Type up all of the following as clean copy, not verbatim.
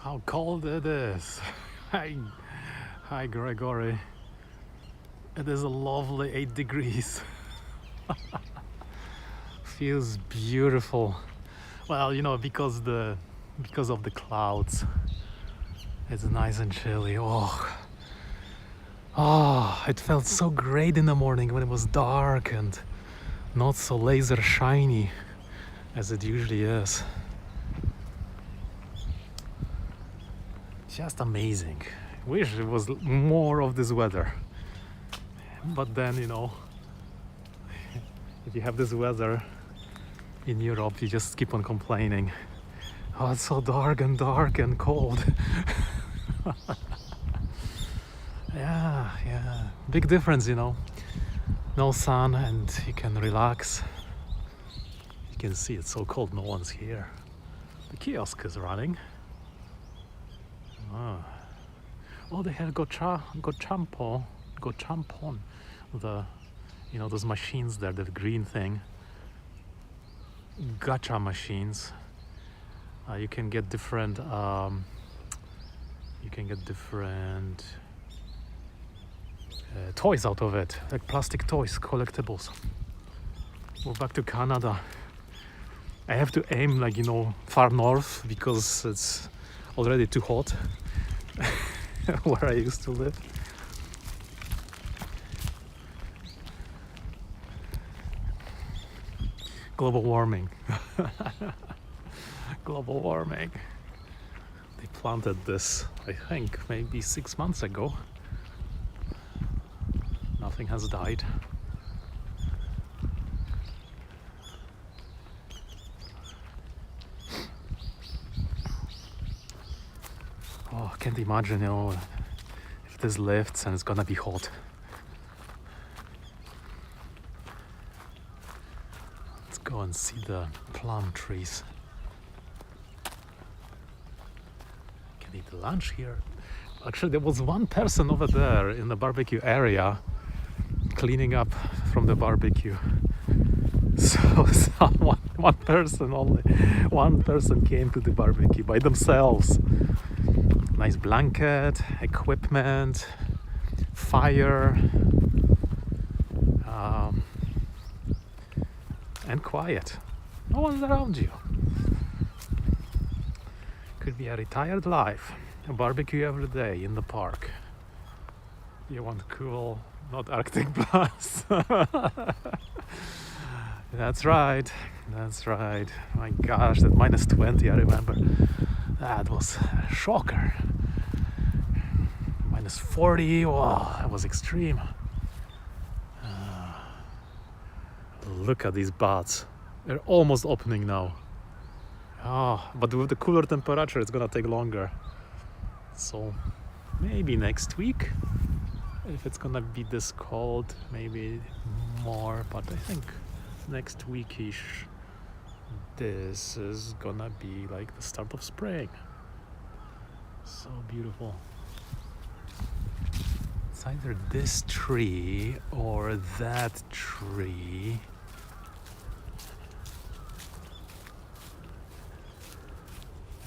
how cold it is. Hi, hi Gregory. It is a lovely 8 degrees. Feels beautiful. Well, because of the clouds, it's nice and chilly. It felt so great in the morning when it was dark and not so laser shiny as it usually is. Just amazing. Wish it was more of this weather. But then, if you have this weather in Europe, you just keep on complaining. Oh, it's so dark and cold. Yeah. Big difference, No sun and you can relax. You can see it's so cold, no one's here. The kiosk is running. Oh, they have gochampon, those machines there, the green thing. Gacha machines. You can get different. Toys out of it, like plastic toys, collectibles. We're back to Canada. I have to aim far north because it's already too hot where I used to live. Global warming. Global warming. They planted this, I think, maybe 6 months ago. Nothing has died. Oh, I can't imagine, if this lifts and it's gonna be hot. Let's go and see the plum trees. Can eat lunch here. Actually, there was one person over there in the barbecue area cleaning up from the barbecue. So one person came to the barbecue by themselves. Nice blanket, equipment, fire, and quiet. No one's around you. Could be a retired life. A barbecue every day in the park. You want cool, not Arctic blast. That's right. My gosh, that minus 20, I remember. That was a shocker. Minus 40, wow, that was extreme. Look at these buds. They're almost opening now. But with the cooler temperature, it's gonna take longer. So maybe next week, if it's gonna be this cold, maybe more. But I think next weekish, this is gonna be like the start of spring. So beautiful. It's either this tree or that tree.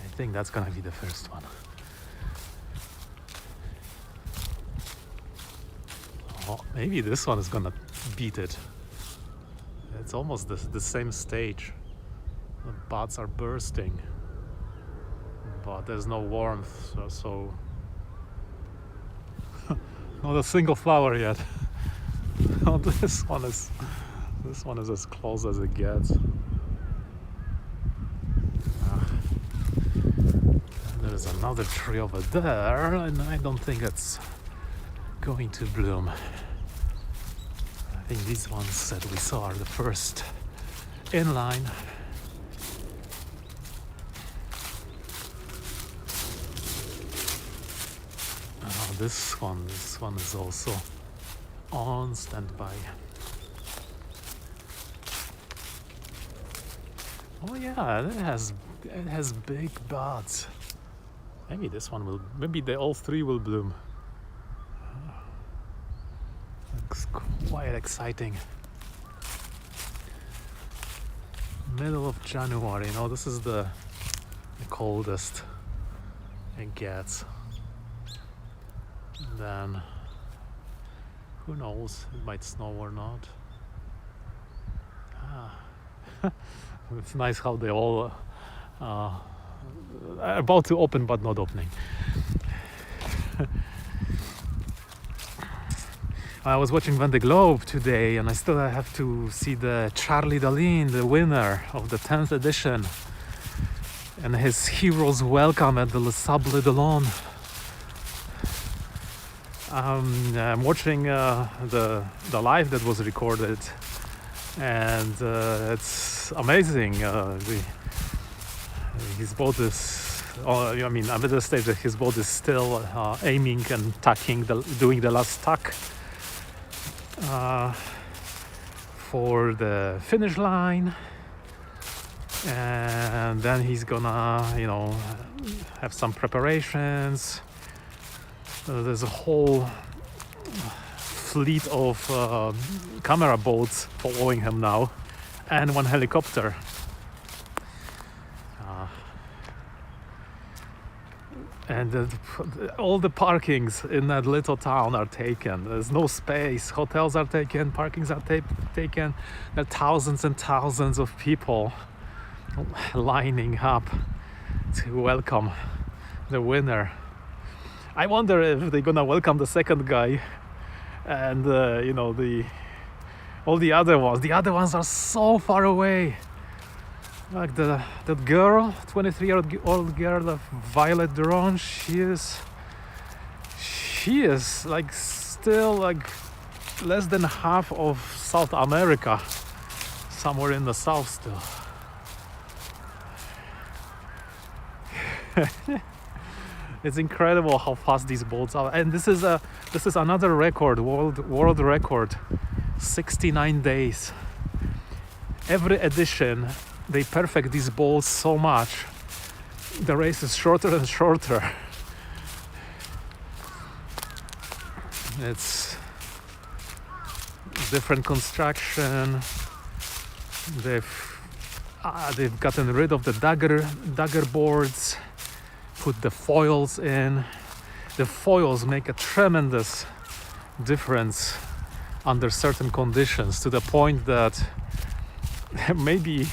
I think that's gonna be the first one. Oh, maybe this one is gonna beat it. It's almost the same stage. The buds are bursting, but there's no warmth, so not a single flower yet. Oh, this one is as close as it gets. There's another tree over there, and I don't think it's going to bloom. I think these ones that we saw are the first in line. This one is also on standby. Oh yeah, it has big buds. Maybe all three will bloom. Looks quite exciting. Middle of January, this is the coldest it gets. Then who knows, it might snow or not. It's nice how they all are about to open but not opening. I was watching Vendée Globe today, and I still have to see the Charlie Dalin, the winner of the 10th edition, and his hero's welcome at the Le Sable d'Olonne. I'm watching the live that was recorded, and it's amazing. His boat is, I mean, I'm at the stage that his boat is still aiming and tacking, doing the last tack for the finish line, and then he's gonna, you know, have some preparations. There's a whole fleet of camera boats following him now, and one helicopter. And all the parkings in that little town are taken. There's no space. Hotels are taken, parkings are taken. There are thousands and thousands of people lining up to welcome the winner. I wonder if they're gonna welcome the second guy, and you know, all the other ones. The other ones are so far away. Like that girl, 23-year-old girl, Violet Duron, she is like still like less than half of South America, somewhere in the south still. It's incredible how fast these boats are, and this is another record, world record, 69 days. Every edition they perfect these boats so much, the race is shorter and shorter. It's different construction. They've gotten rid of the dagger boards, put the foils in. The foils make a tremendous difference under certain conditions, to the point that maybe,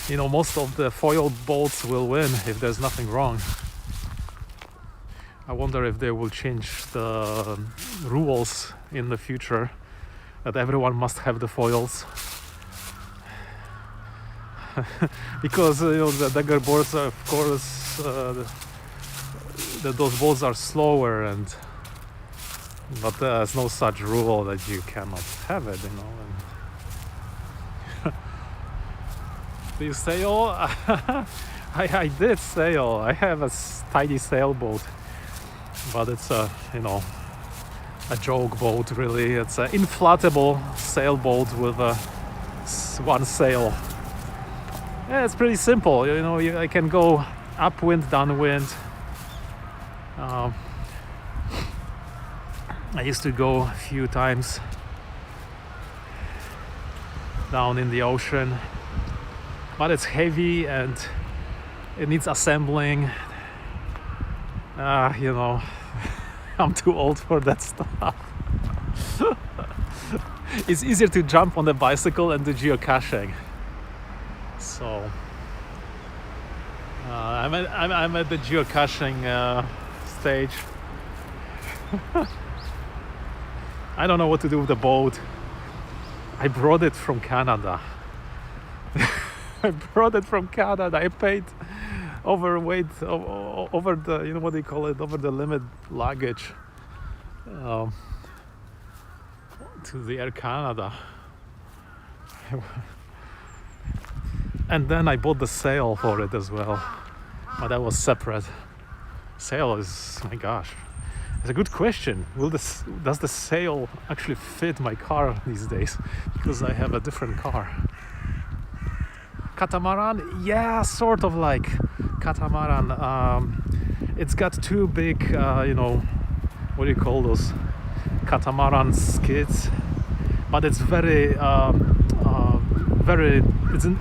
you know, most of the foil boats will win if there's nothing wrong. I wonder if they will change the rules in the future, that everyone must have the foils. Because you know, the dagger boards are, of course, those boats are slower, but there's no such rule that you cannot have it, you know. Do you sail? I did sail. I have a tiny sailboat, but it's a joke boat, really. It's an inflatable sailboat with one sail. Yeah, it's pretty simple. You know, I can go upwind, downwind. I used to go a few times down in the ocean, but it's heavy and it needs assembling. You know, I'm too old for that stuff. It's easier to jump on the bicycle and do geocaching. So I'm at the geocaching stage. I don't know what to do with the boat. I brought it from Canada. I brought it from Canada. I paid overweight, over the, you know what they call it, over the limit luggage to the Air Canada. And then I bought the sail for it as well, but that was separate. Sail is, my gosh, it's a good question. Does the sail actually fit my car these days? Because I have a different car. Catamaran, yeah, sort of like catamaran. It's got two big, you know, what do you call those? Catamaran skids, but it's very,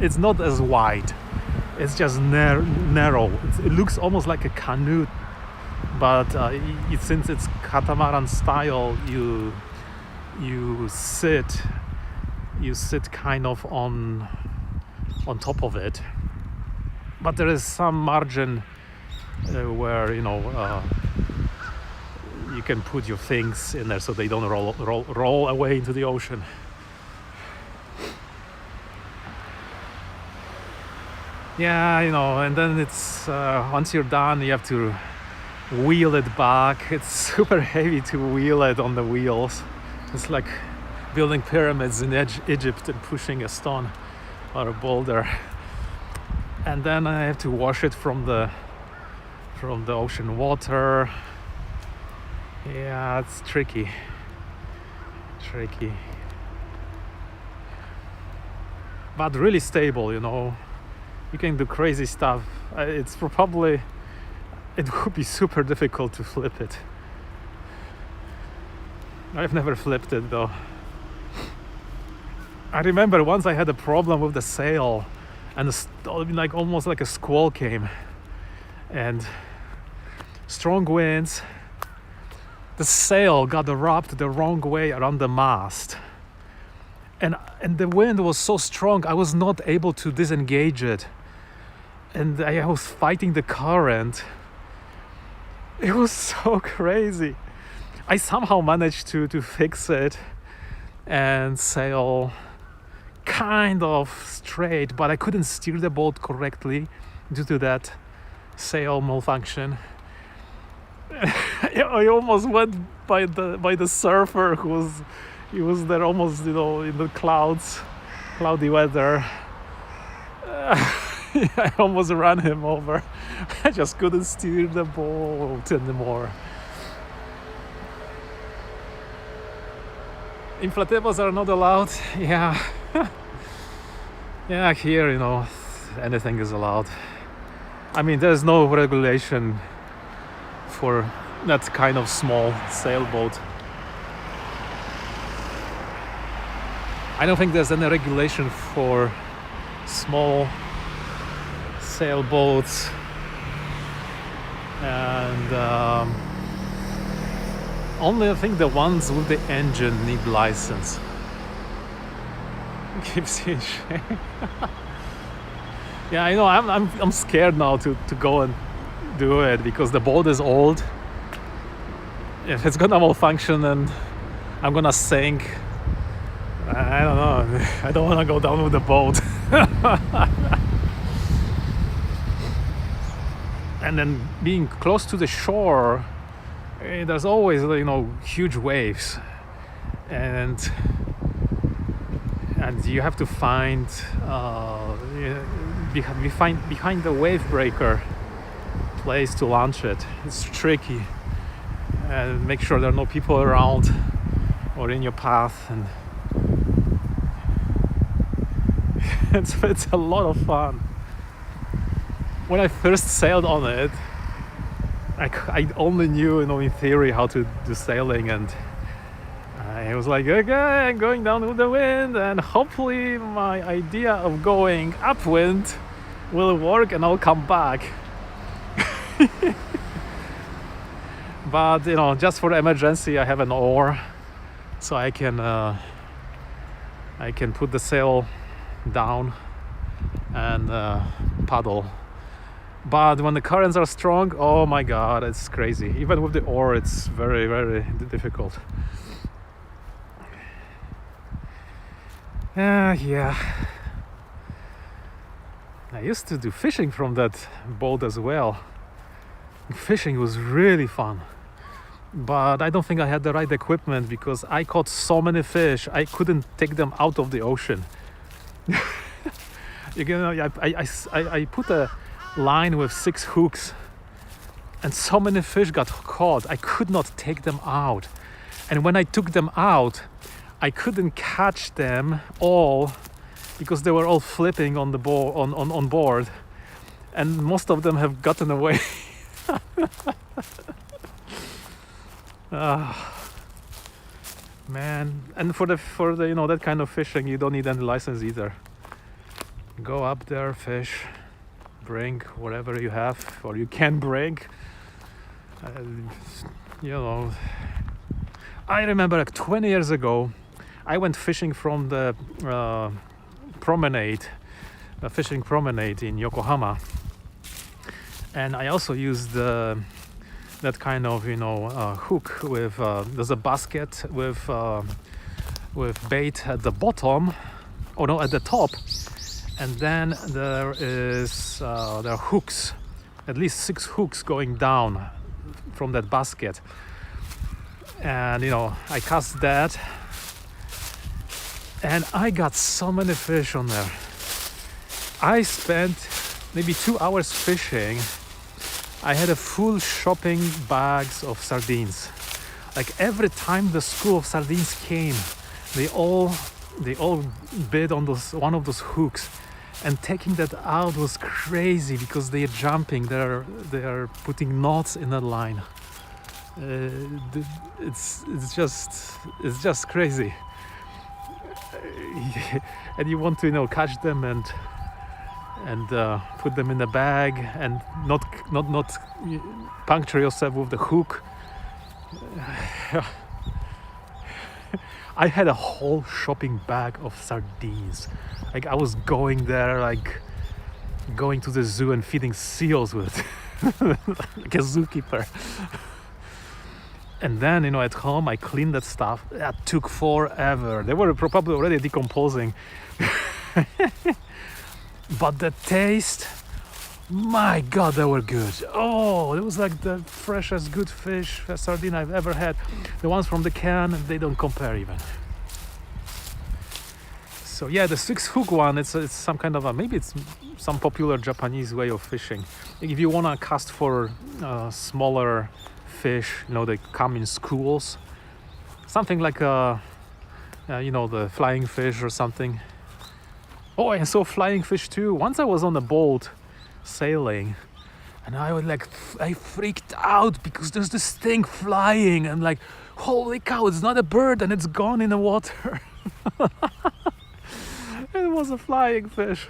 it's not as wide. It's just narrow. It looks almost like a canoe but since it's catamaran style, you sit kind of on top of it, but there is some margin where you can put your things in there so they don't roll away into the ocean. Yeah, and then it's once you're done, you have to wheel it back. It's super heavy to wheel it on the wheels. It's like building pyramids in Egypt and pushing a stone or a boulder. And then I have to wash it from the ocean water. Yeah, it's tricky. But really stable, You can do crazy stuff. It would be super difficult to flip it. I've never flipped it though. I remember once I had a problem with the sail, and almost like a squall came, and strong winds. The sail got wrapped the wrong way around the mast, and the wind was so strong I was not able to disengage it, and I was fighting the current. It was so crazy. I somehow managed to fix it and sail kind of straight, but I couldn't steer the boat correctly due to that sail malfunction. I almost went by the surfer he was there almost in the cloudy weather. I almost ran him over. I just couldn't steer the boat anymore. Inflatables are not allowed. Yeah. Yeah, here anything is allowed. I mean, there's no regulation for that kind of small sailboat. I don't think there's any regulation for small sailboats, and only I think the ones with the engine need license. Keeps you in shape. Yeah, I'm scared now to go and do it because the boat is old. If it's gonna malfunction and I'm gonna sink, I don't know. I don't want to go down with the boat. And then being close to the shore, there's always huge waves, and you have to find behind the wave breaker place to launch it. It's tricky, and make sure there are no people around or in your path, and it's a lot of fun. When I first sailed on it, I only knew, in theory, how to do sailing, and I was like, okay, I'm going down with the wind, and hopefully my idea of going upwind will work and I'll come back. But just for emergency, I have an oar, so I can put the sail down and paddle. But when the currents are strong, oh my god, it's crazy. Even with the oar, it's very, very difficult. Yeah. I used to do fishing from that boat as well. Fishing was really fun. But I don't think I had the right equipment because I caught so many fish, I couldn't take them out of the ocean. I put a line with 6 hooks, and so many fish got caught, I could not take them out. And when I took them out, I couldn't catch them all because they were all flipping on the on board, and most of them have gotten away. Man, and for the that kind of fishing, you don't need any license either. Go up there, fish, bring whatever you have or you can bring, You know, I remember like 20 years ago, I went fishing from the fishing promenade in Yokohama, and I also used that kind of hook with there's a basket with bait at the bottom, or no, at the top, and then there are hooks, at least 6 hooks going down from that basket, and I cast that, and I got so many fish on there. I spent maybe 2 hours fishing. I had a full shopping bags of sardines. Like every time the school of sardines came, they all bit on one of those hooks, and taking that out was crazy because they are jumping. They are putting knots in the line. It's just crazy. And you want to catch them and put them in the bag and not puncture yourself with the hook. I had a whole shopping bag of sardines. Like I was going there, like going to the zoo and feeding seals with like a zookeeper. And then at home I cleaned that stuff. That took forever. They were probably already decomposing. But the taste, my god, they were good. Oh, it was like the freshest good fish sardine I've ever had. The ones from the can, they don't compare even. So yeah, the 6 hook one, it's some kind of maybe it's some popular Japanese way of fishing. If you want to cast for smaller fish, they come in schools, something like the flying fish or something. Oh, I saw flying fish too. Once I was on a boat sailing, and I freaked out because there's this thing flying, and like, holy cow, it's not a bird and it's gone in the water. It was a flying fish.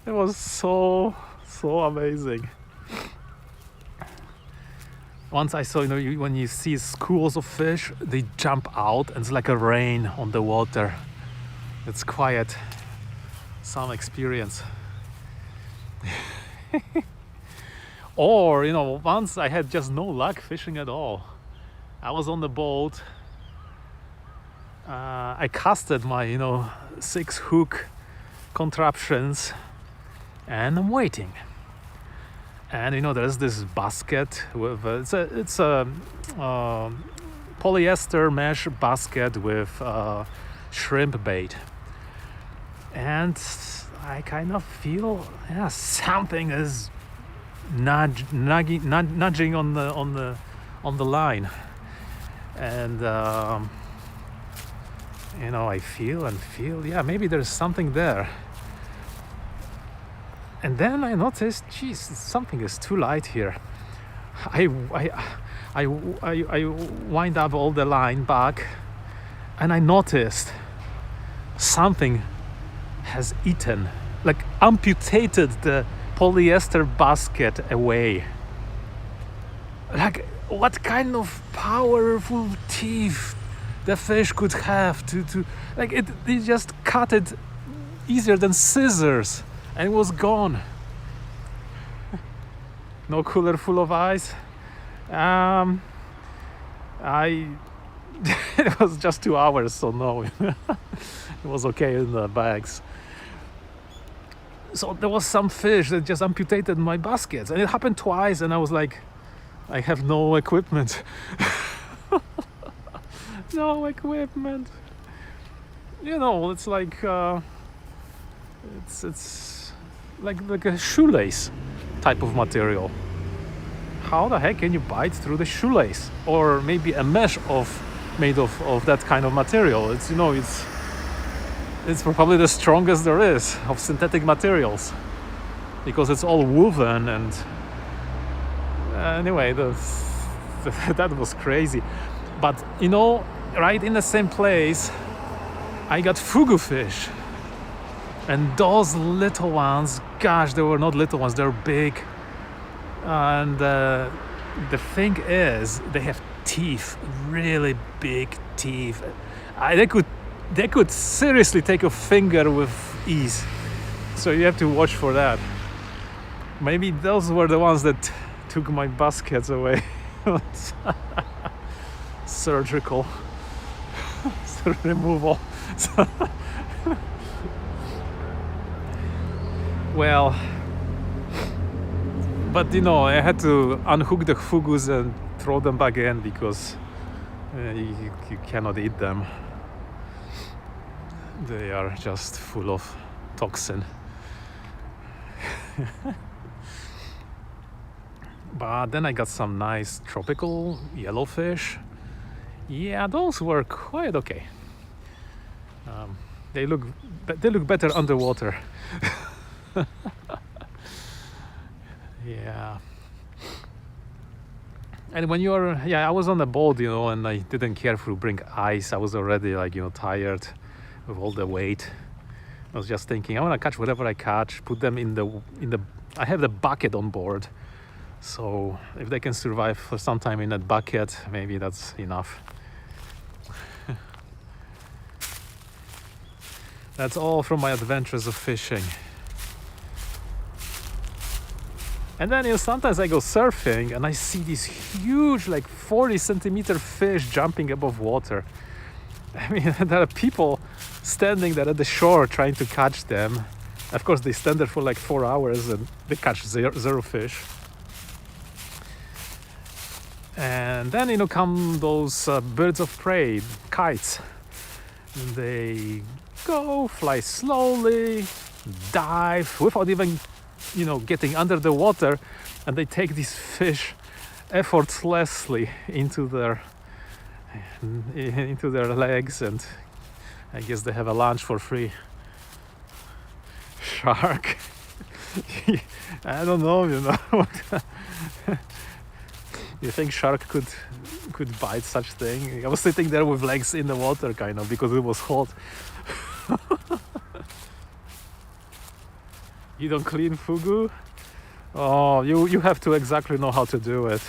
It was so amazing. Once I saw, when you see schools of fish, they jump out and it's like a rain on the water. It's quiet. Some experience. Or once I had just no luck fishing at all. I was on the boat, I casted my 6 hook contraptions, and I'm waiting, and there's this basket with it's a polyester mesh basket with shrimp bait. And I kind of feel something is nudging on the line, and I feel maybe there's something there. And then I noticed, geez, something is too light here. I wind up all the line back, and I noticed something has eaten, like amputated the polyester basket away. Like, what kind of powerful teeth the fish could have to like it? They just cut it easier than scissors, and it was gone. No cooler full of ice. It was just 2 hours, so no. It was okay in the bags. So there was some fish that just amputated my baskets, and it happened twice, and I was like, I have no equipment. No equipment. It's like it's like a shoelace type of material. How the heck can you bite through the shoelace? Or maybe a mesh made of that kind of material. It's probably the strongest there is of synthetic materials, because it's all woven. And anyway, that was crazy. But right in the same place, I got fugu fish, and those little ones, gosh, they were not little ones, they're big, and the thing is, they have teeth, really big teeth. They could seriously take a finger with ease. So you have to watch for that. Maybe those were the ones that took my baskets away. Surgical removal. Well, but I had to unhook the fugus and throw them back in because you cannot eat them. They are just full of toxin. But then I got some nice tropical yellowfish. Yeah, those were quite okay. They look better underwater. Yeah. And when I was on the boat, and I didn't care to bring ice. I was already tired with all the weight. I was just thinking, I want to catch whatever I catch, put them in the I have the bucket on board. So if they can survive for some time in that bucket, maybe that's enough. That's all from my adventures of fishing. And then sometimes I go surfing and I see these huge 40-centimeter fish jumping above water. I mean, there are people standing there at the shore trying to catch them. Of course, they stand there for 4 hours and they catch zero fish. And then come those birds of prey, kites. They fly slowly, dive without even getting under the water, and they take these fish effortlessly into their legs, and I guess they have a lunch for free. Shark. I don't know, You think shark could bite such thing? I was sitting there with legs in the water, kind of, because it was hot. You don't clean fugu? Oh, you have to exactly know how to do it.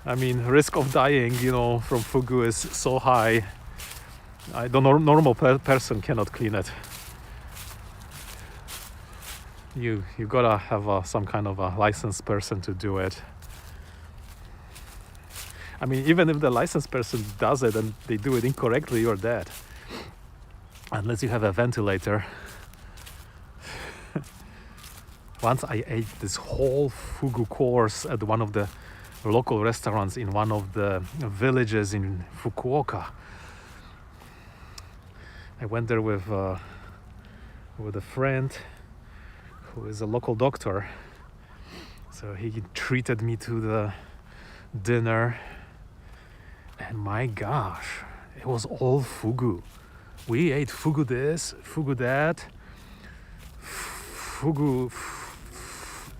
I mean, risk of dying, from fugu is so high. The normal person cannot clean it. You gotta have some kind of a licensed person to do it. I mean, even if the licensed person does it and they do it incorrectly, you're dead. Unless you have a ventilator. Once I ate this whole fugu course at one of the local restaurants in one of the villages in Fukuoka. I went there with a friend who is a local doctor. So he treated me to the dinner. And my gosh, it was all fugu. We ate fugu this, fugu that, fugu,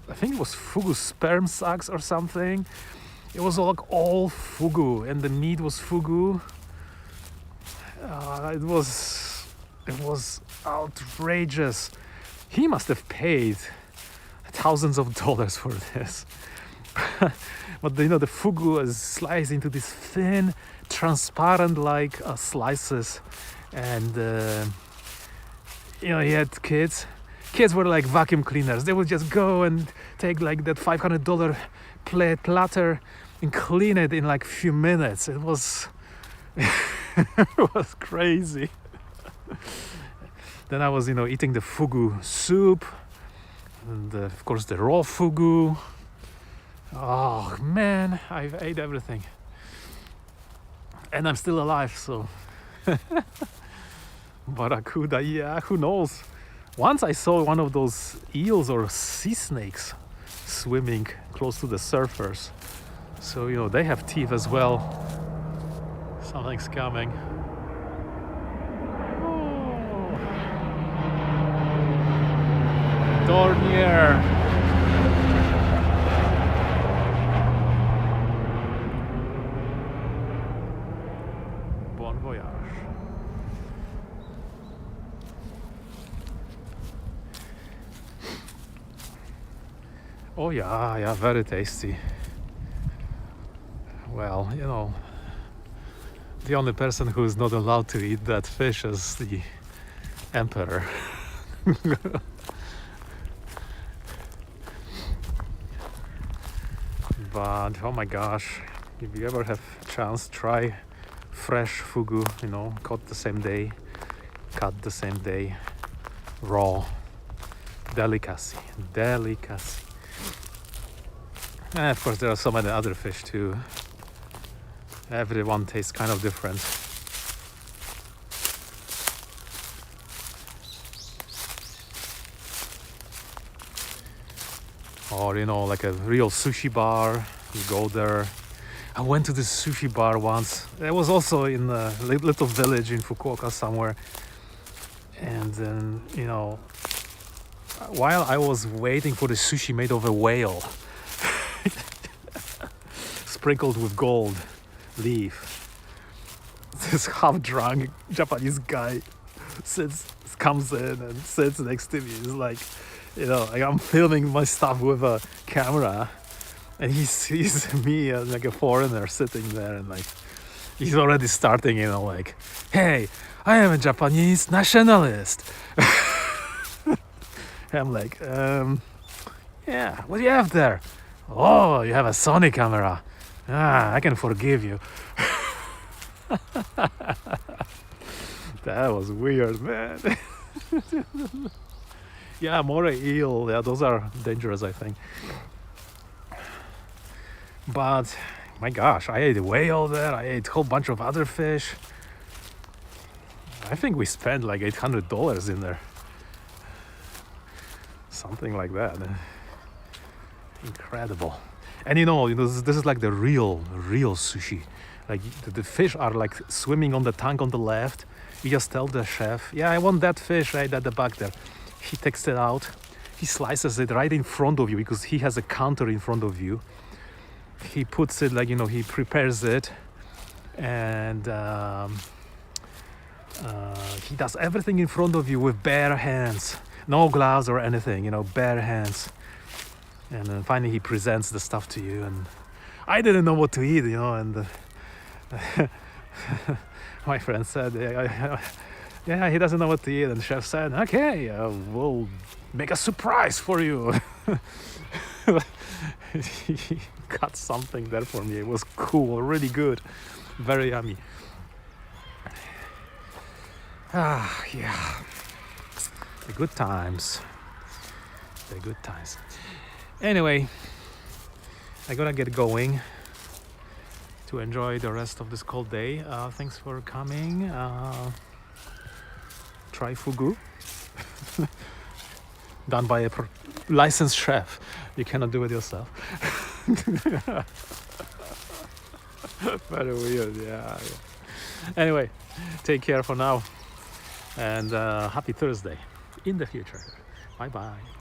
I think it was fugu sperm sacs or something. It was all fugu, and the meat was fugu. It was outrageous. He must have paid thousands of dollars for this. But the fugu is sliced into these thin, transparent slices, and he had kids. Kids were like vacuum cleaners. They would just go and take that $500 platter and clean it in a few minutes. It was it was crazy. Then I was eating the fugu soup, and of course the raw fugu. Oh man, I've ate everything, and I'm still alive, so barracuda, yeah, who knows. Once I saw one of those eels or sea snakes swimming close to the surfers, so they have teeth as well. Something's coming. Oh. Dornier. Bon voyage. Oh yeah, very tasty. Well, you know, the only person who is not allowed to eat that fish is the emperor. But oh my gosh, if you ever have chance, try fresh fugu, you know, caught the same day, cut the same day, raw. Delicacy. And of course there are so many other fish too. Everyone tastes kind of different. Or you know, like a real sushi bar, you go there. I went to this sushi bar once. It was also in a little village in Fukuoka somewhere. And then, you know, while I was waiting for the sushi made of a whale, sprinkled with gold leaf, this half-drunk Japanese guy comes in and sits next to me. He's like, you know, like I'm filming my stuff with a camera, and he sees me as like a foreigner sitting there, and like he's already starting, you know, like, hey, I am a Japanese nationalist. I'm like, yeah, what do you have there? Oh, you have a Sony camera. Ah, I can forgive you. That was weird, man. Yeah, moray eel, yeah, those are dangerous, I think. But my gosh, I ate a whale there, I ate a whole bunch of other fish. I think we spent like $800 in there. Something like that. Incredible. And you know, this is like the real sushi. Like the fish are like swimming on the tank on the left. You just tell the chef, yeah, I want that fish right at the back there. He takes it out. He slices it right in front of you because he has a counter in front of you. He puts it like, you know, he prepares it, and he does everything in front of you with bare hands. No gloves or anything, you know, bare hands. And then finally he presents the stuff to you, and I didn't know what to eat, you know, and my friend said, yeah, he doesn't know what to eat, and the chef said, okay, we'll make a surprise for you. He got something there for me. It was cool, really good, very yummy. Ah, yeah, the good times. Anyway, I gotta get going to enjoy the rest of this cold day. Thanks for coming. Try fugu. Done by a licensed chef. You cannot do it yourself. Very weird, yeah. Anyway, take care for now, and happy Thursday in the future. Bye bye.